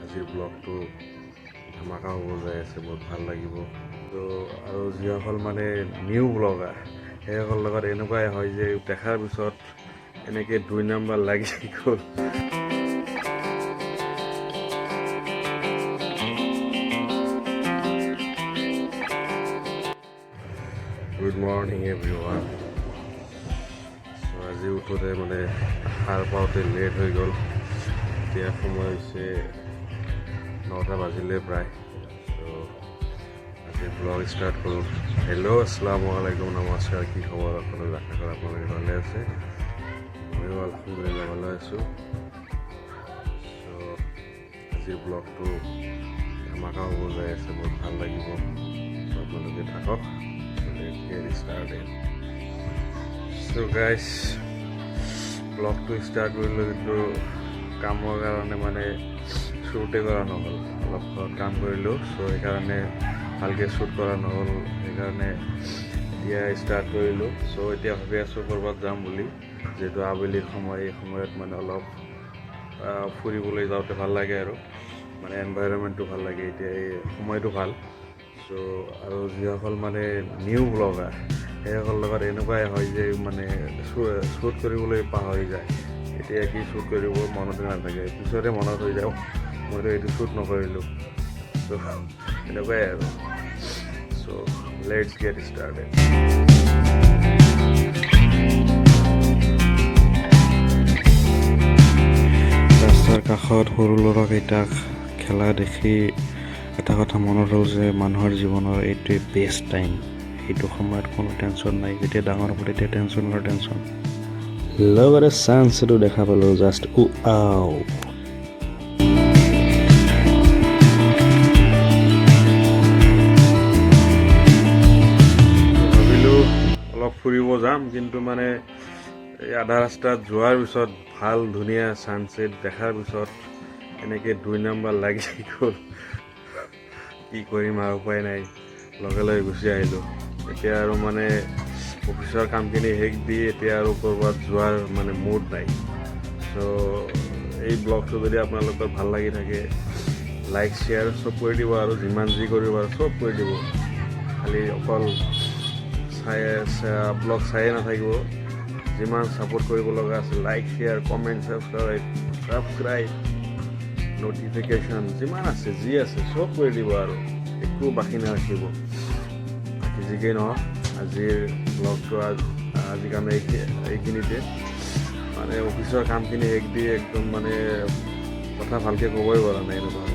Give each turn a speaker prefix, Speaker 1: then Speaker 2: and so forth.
Speaker 1: আজিৰ ব্লগটো ধামাকা হ'ব যাই আছে, বহুত ভাল লাগিব। তো আৰু যিসকল মানে নিউ ব্লগাৰ সেইসকলৰ লগত এনেকুৱাই হয় যে দেখাৰ পিছত এনেকৈ 2 নম্বৰ লাগি গ'ল। Good morning everyone. আজি উঠোতে মানে সাৰ পাওঁতে লেট হৈ গ'ল। এতিয়া সময় হৈছে 9টা বাজিলে প্ৰায়। আজি ব্লগ ষ্টাৰ্ট কৰোঁ। হেল্ল' আসসালামু আলাইকুম, নমস্কাৰ। কি খবৰ আপোনালোক? আশা কৰোঁ আপোনালোকে ভালে আছে। ময়ো আলহামদুলিল্লাহ ভালে আছোঁ। আজিৰ ব্লগটো ধামাকা হ'ব যাই আছে, বহুত ভাল লাগিব। আপোনালোকে থাকক। So guys, ব্লগটো ষ্টাৰ্ট কৰিলোঁ, কিন্তু কামৰ কাৰণে মানে শ্বুটে কৰা নহ'ল। অলপ ঘৰত কাম কৰিলোঁ, চ' সেইকাৰণে ভালকৈ শ্বুট কৰা নহ'ল। সেইকাৰণে এতিয়া ষ্টাৰ্ট কৰিলোঁ। চ' এতিয়া ভাবি আছোঁ ক'ৰবাত যাম বুলি, যিহেতু আবেলিৰ সময়। এই সময়ত মানে অলপ ফুৰিবলৈ যাওঁতে ভাল লাগে আৰু মানে এনভাইৰনমেণ্টটো ভাল লাগে। এতিয়া এই সময়টো ভাল। চ' আৰু যিসকল মানে নিউ ব্লগাৰ সেইসকলৰ লগত এনেকুৱাই হয় যে মানে শ্বুট কৰিবলৈ পাহৰি যায়। এতিয়া কি শ্বুট কৰিব মনতে নাথাকে, পিছতে মনত হৈ যায় মইতো এইটো শ্বুট নকৰিলোঁ। চ' এনেকুৱাই আৰু। চ' লেটছ গেট ষ্টাৰ্টেড। ৰাস্তাৰ কাষত সৰু ল'ৰাকেইটাক খেলা দেখি এটা কথা মনত হ'ল যে মানুহৰ জীৱনৰ এইটোৱে বেষ্ট টাইম। এইটো সময়ত কোনো টেনশ্যন নাই। যেতিয়া ডাঙৰ হ'ব তেতিয়া টেনশ্যনৰ টেনশ্যন। লগতে চান্সটো দেখা পালোঁ, জাষ্ট আও। ভাবিলোঁ অলপ ফুৰিব যাম, কিন্তু মানে এই আধা ৰাস্তাত যোৱাৰ পিছত ভাল ধুনীয়া ছানছেট দেখাৰ পিছত এনেকৈ 2 নম্বৰ লাগি গ'ল। কি কৰিম আৰু, উপায় নাই। লগে লগে গুচি আহিলোঁ। এতিয়া আৰু মানে অফিচৰ কামখিনি শেষ দি এতিয়া আৰু ক'ৰবাত যোৱাৰ মানে মুড নাই। চ' এই ব্লগটো যদি আপোনালোকৰ ভাল লাগি থাকে, লাইক শ্বেয়াৰ চব কৰি দিব, আৰু যিমান যি কৰিব আৰু চব কৰি দিব। খালি অকল ব্লগ চায়ে নাথাকিব। যিমান ছাপোৰ্ট কৰিব লগা আছে, like share comment subscribe notification যিমান আছে যি আছে চব কৰি দিব, আৰু একো বাকী নাৰাখিব। বাকী যিকেই নহওক, আজিৰ ব্লগটো আজিৰ কাৰণে এইখিনিতে। মানে অফিচৰ কামখিনি শেষ দি একদম মানে কথা ভালকৈ ক'বই পৰা নাই এনেকুৱা।